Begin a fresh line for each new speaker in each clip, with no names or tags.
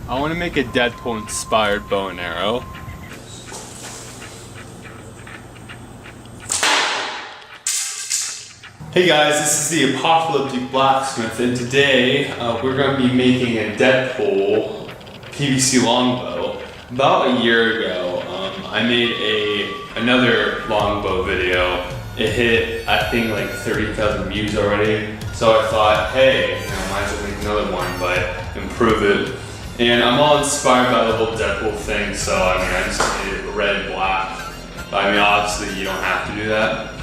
I want to make a Deadpool inspired bow and arrow. Hey guys, this is the Apocalyptic Blacksmith, and today we're going to be making a Deadpool PVC longbow. About a year ago, I made another longbow video. It hit, I think, like 30,000 views already. So I thought, hey, might as well make another one, but improve it. And I'm all inspired by the whole Deadpool thing, so I just made it red and black. But obviously you don't have to do that.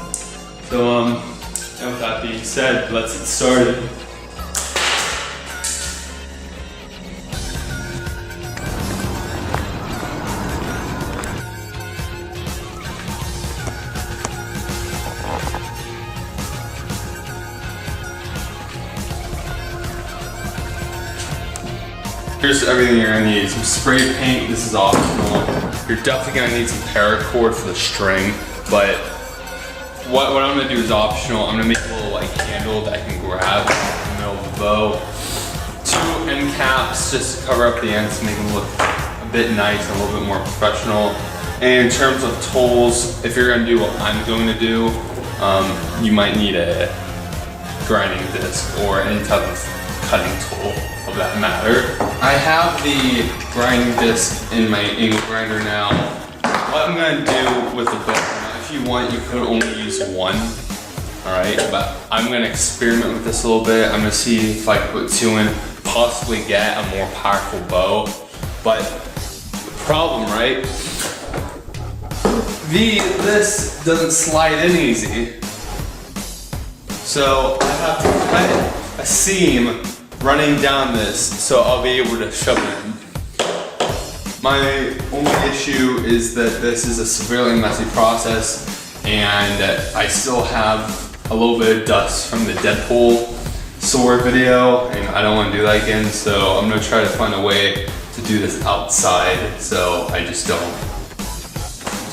So and with that being said, let's get started. Here's everything you're gonna need. Some spray paint, this is optional. You're definitely gonna need some paracord for the string, but what I'm gonna do is optional. I'm gonna make a little like handle that I can grab in the middle of the bow. 2 end caps just to cover up the ends to make them look a bit nice and a little bit more professional. And in terms of tools, if you're gonna do what I'm going to do, you might need a grinding disc or any type of cutting tool of that matter. I have the grinding disc in my angle grinder now. What I'm gonna do with the bow, if you want, you could only use one, alright? But I'm gonna experiment with this a little bit. I'm gonna see if I can put 2 in, possibly get a more powerful bow. But the problem, right? This doesn't slide in easy. So I have to cut a seam running down this so I'll be able to shove it in. My only issue is that this is a severely messy process and I still have a little bit of dust from the Deadpool sword video and I don't want to do that again, so I'm going to try to find a way to do this outside so I just don't.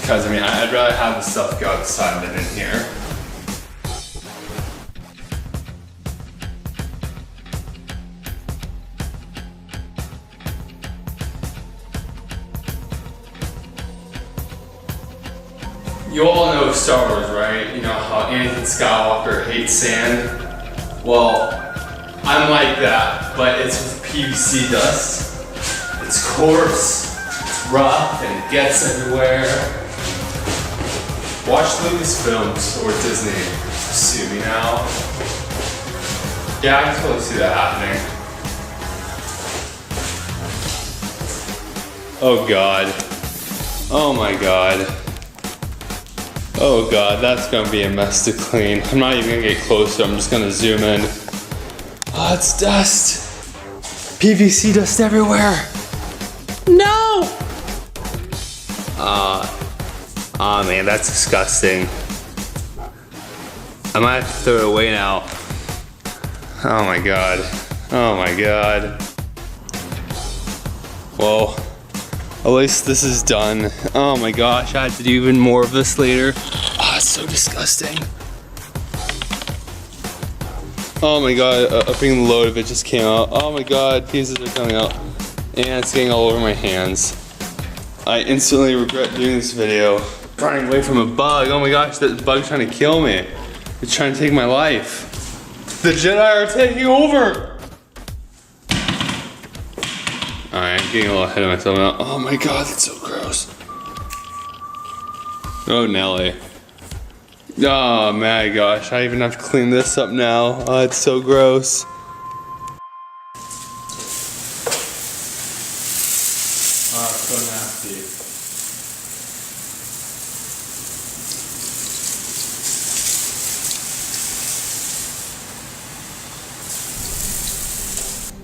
Because I'd rather have the stuff go outside than in here. You all know Star Wars, right? You know how Anakin Skywalker hates sand? Well, I'm like that, but it's with PVC dust. It's coarse, it's rough, and it gets everywhere. Watch Lucasfilms or Disney. Sue me now. Yeah, I can totally see that happening. Oh God. Oh my God. Oh God, that's gonna be a mess to clean. I'm not even gonna get closer, I'm just gonna zoom in. Oh, it's dust. PVC dust everywhere. No! Oh man, that's disgusting. I might have to throw it away now. Oh my God. Oh my God. Well, at least this is done. Oh my gosh, I have to do even more of this later. Oh, it's so disgusting. Oh my God, a big load of it just came out. Oh my God, pieces are coming out. And it's getting all over my hands. I instantly regret doing this video. Running away from a bug. Oh my gosh, that bug's trying to kill me. It's trying to take my life. The Jedi are taking over. Alright, I'm getting a little ahead of myself now. Oh my God, that's so gross. Oh, Nelly. Oh my gosh, I even have to clean this up now. Oh, it's so gross. Oh, it's so nasty.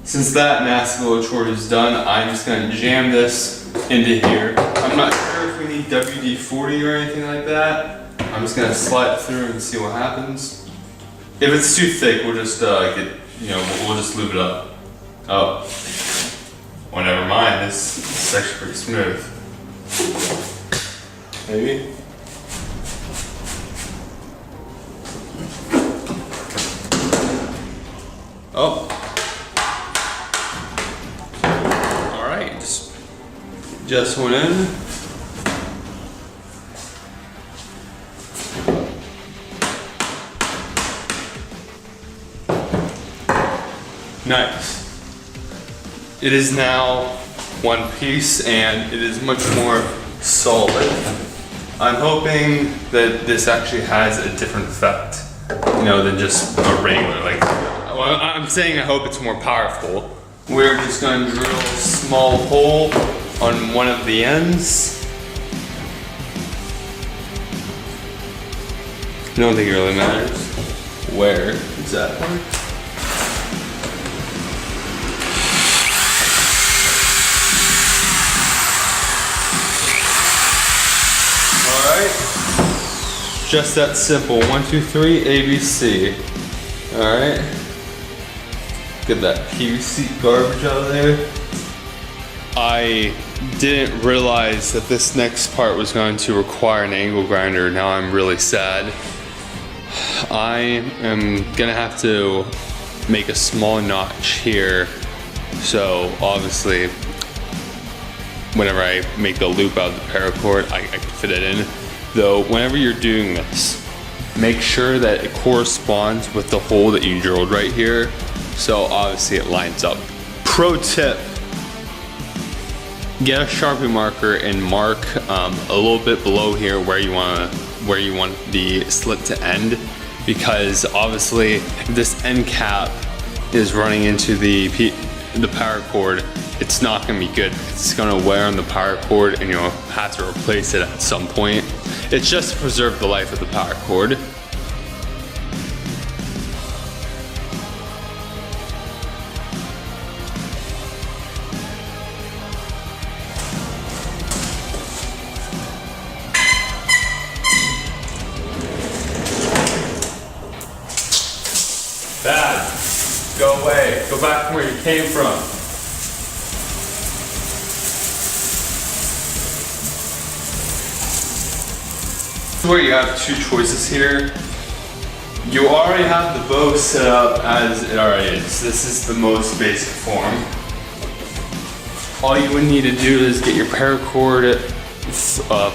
Since that nasty little chore is done, I'm just gonna jam this into here. I'm not sure if we need WD-40 or anything like that. I'm just gonna slide it through and see what happens. If it's too thick, we'll just we'll just lube it up. Oh, well, never mind. This is actually pretty smooth. Maybe. Oh. just went in. Nice. It is now one piece and it is much more solid. I'm hoping that this actually has a different effect, you know, than just a regular, like, well, I'm saying I hope it's more powerful. We're just gonna drill a small hole on one of the ends. I don't think it really matters where exactly. Just that simple. 1, 2, 3, ABC. Alright. Get that PVC garbage out of there. I didn't realize that this next part was going to require an angle grinder. Now I'm really sad. I am gonna have to make a small notch here. So obviously, whenever I make the loop out of the paracord, I can fit it in. Though, whenever you're doing this, make sure that it corresponds with the hole that you drilled right here. So obviously it lines up. Pro tip, get a Sharpie marker and mark a little bit below here where you want the slit to end, because obviously if this end cap is running into the power cord, it's not gonna be good. It's gonna wear on the power cord and you'll have to replace it at some point. It's just to preserve the life of the power cord. Bad. Go away. Go back from where you came from. Where you have two choices here. You already have the bow set up as it already is. This is the most basic form. All you would need to do is get your paracord,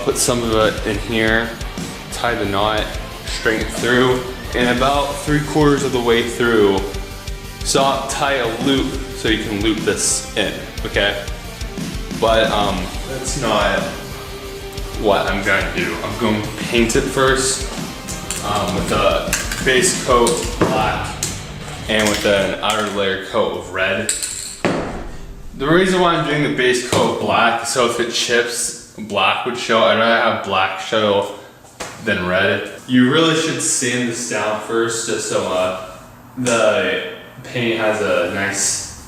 put some of it in here, tie the knot, straighten it through, and about 3/4 of the way through, tie a loop so you can loop this in, okay? But that's not what I'm going to do. I'm going to paint it first with a base coat black and with an outer layer coat of red. The reason why I'm doing the base coat black is so if it chips, black would show. I'd rather have black show than red. You really should sand this down first just so the paint has a nice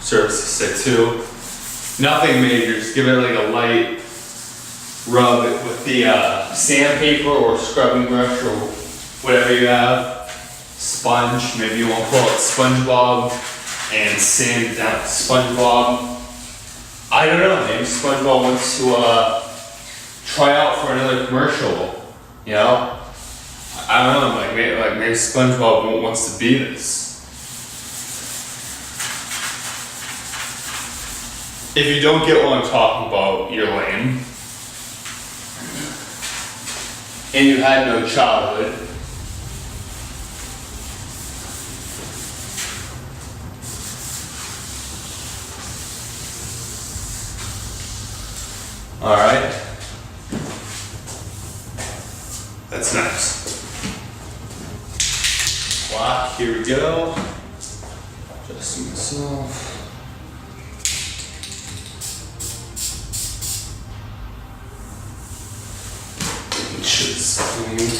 surface to stick to. Nothing major, just give it like a light rub it with the sandpaper or scrubbing brush or whatever you have. Sponge, maybe you want to call it SpongeBob, and sand it down with SpongeBob. I don't know, maybe SpongeBob wants to try out for another commercial, you know? I don't know, maybe SpongeBob wants to be this. If you don't get what I'm talking about, you're lame. And you had no childhood. All right. That's nice. Black, here we go. Adjusting myself. Inches clean.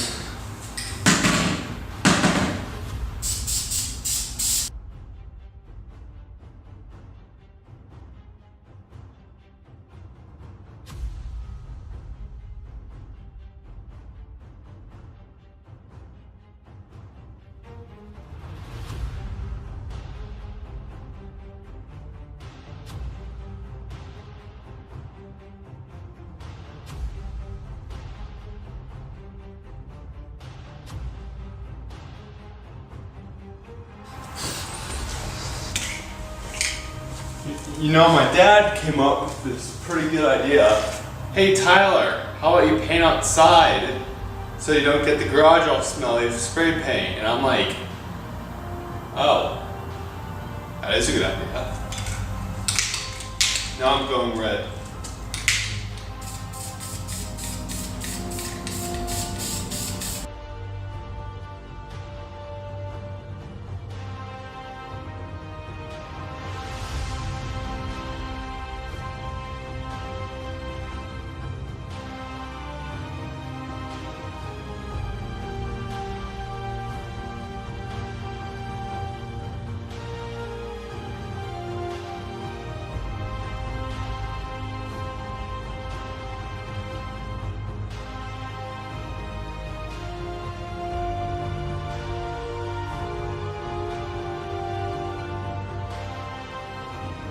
you know, my dad came up with this pretty good idea. Hey Tyler, how about you paint outside so you don't get the garage all smelly with spray paint? And I'm like, oh, that is a good idea. Now I'm going red.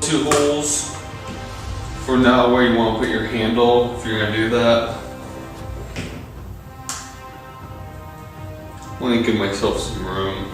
Two holes for now where you want to put your handle if you're going to do that. Let me give myself some room.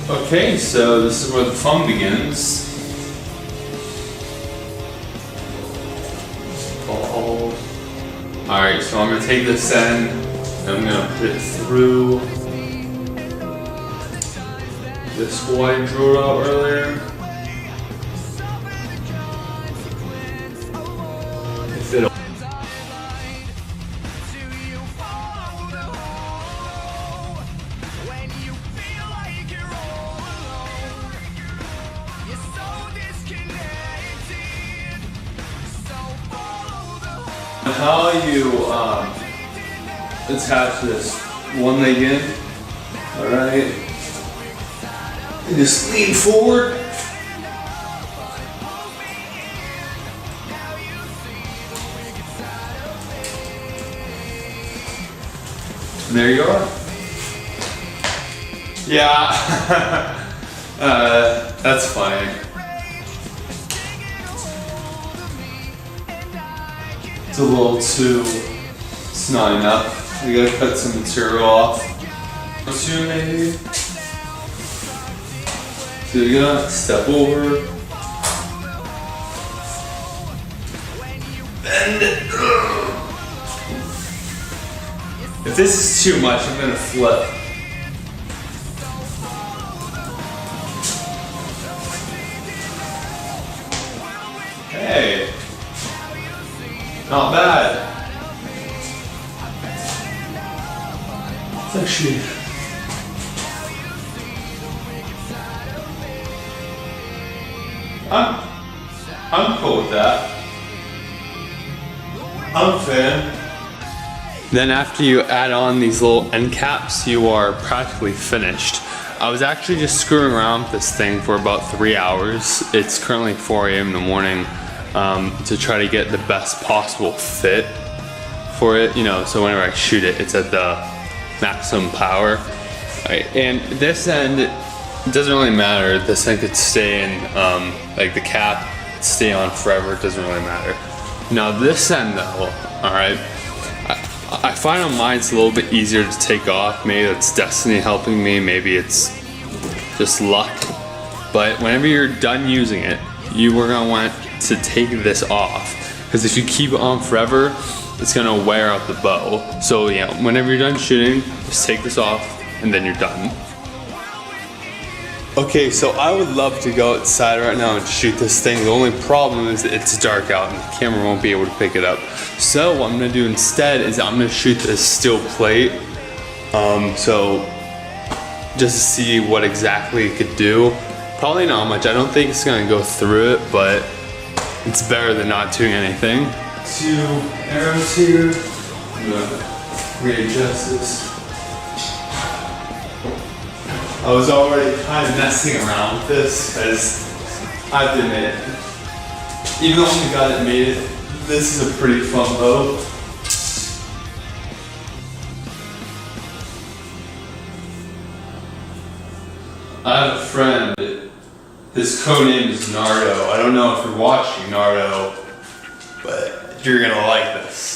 Okay, so this is where the fun begins. Alright, so I'm going to take this end and I'm going to put it through this hole I drew out earlier. If it'll how you attach this one leg in, alright, and just lean forward. And there you are. Yeah, that's funny. It's a little too, it's not enough. We gotta cut some material off. Two maybe. So you're gonna step over. Bend it. If this is too much, I'm gonna flip. Hey. Not bad. It's actually I'm cool with that. I'm a fan. Then after you add on these little end caps, you are practically finished. I was actually just screwing around with this thing for about 3 hours. It's currently 4 a.m. in the morning. To try to get the best possible fit for it, you know, so whenever I shoot it, it's at the maximum power. Right. And this end, it doesn't really matter. This end could stay in, like the cap, stay on forever, it doesn't really matter. Now this end though, alright, I find on mine it's a little bit easier to take off. Maybe it's destiny helping me, maybe it's just luck. But whenever you're done using it, you are gonna want to take this off because if you keep it on forever, it's gonna wear out the bow. So yeah, whenever you're done shooting, just take this off and then you're done. Okay, so I would love to go outside right now and shoot this thing. The only problem is it's dark out and the camera won't be able to pick it up. So what I'm gonna do instead is I'm gonna shoot this steel plate. So just to see what exactly it could do. Probably not much. I don't think it's gonna go through it, but it's better than not doing anything. 2 arrows here. I'm gonna readjust this. I was already kind of messing around with this because I have to admit, even though I'm the guy that made it, this is a pretty fun bow. I have a friend, his code name is Nardo. I don't know if you're watching, Nardo, but you're gonna like this.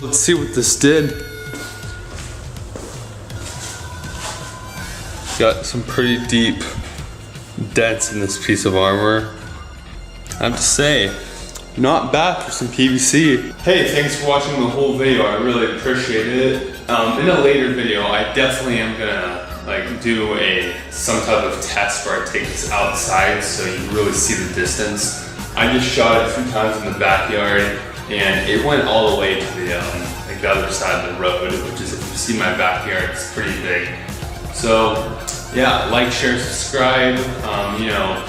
Let's see what this did. Got some pretty deep dents in this piece of armor. I have to say, not bad for some PVC. Hey, thanks for watching the whole video. I really appreciate it. In a later video, I definitely am gonna do some type of test where I take this outside so you really see the distance. I just shot it a few times in the backyard, and it went all the way to the other side of the road, which is, if you see my backyard, it's pretty big. So yeah, like, share, subscribe. You know,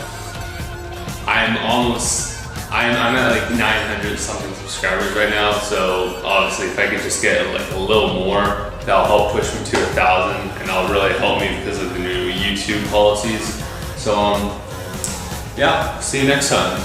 I'm at like 900 something subscribers right now. So obviously, if I could just get like a little more, that'll help push me to 1,000, and that'll really help me because of the new YouTube policies. So yeah, see you next time.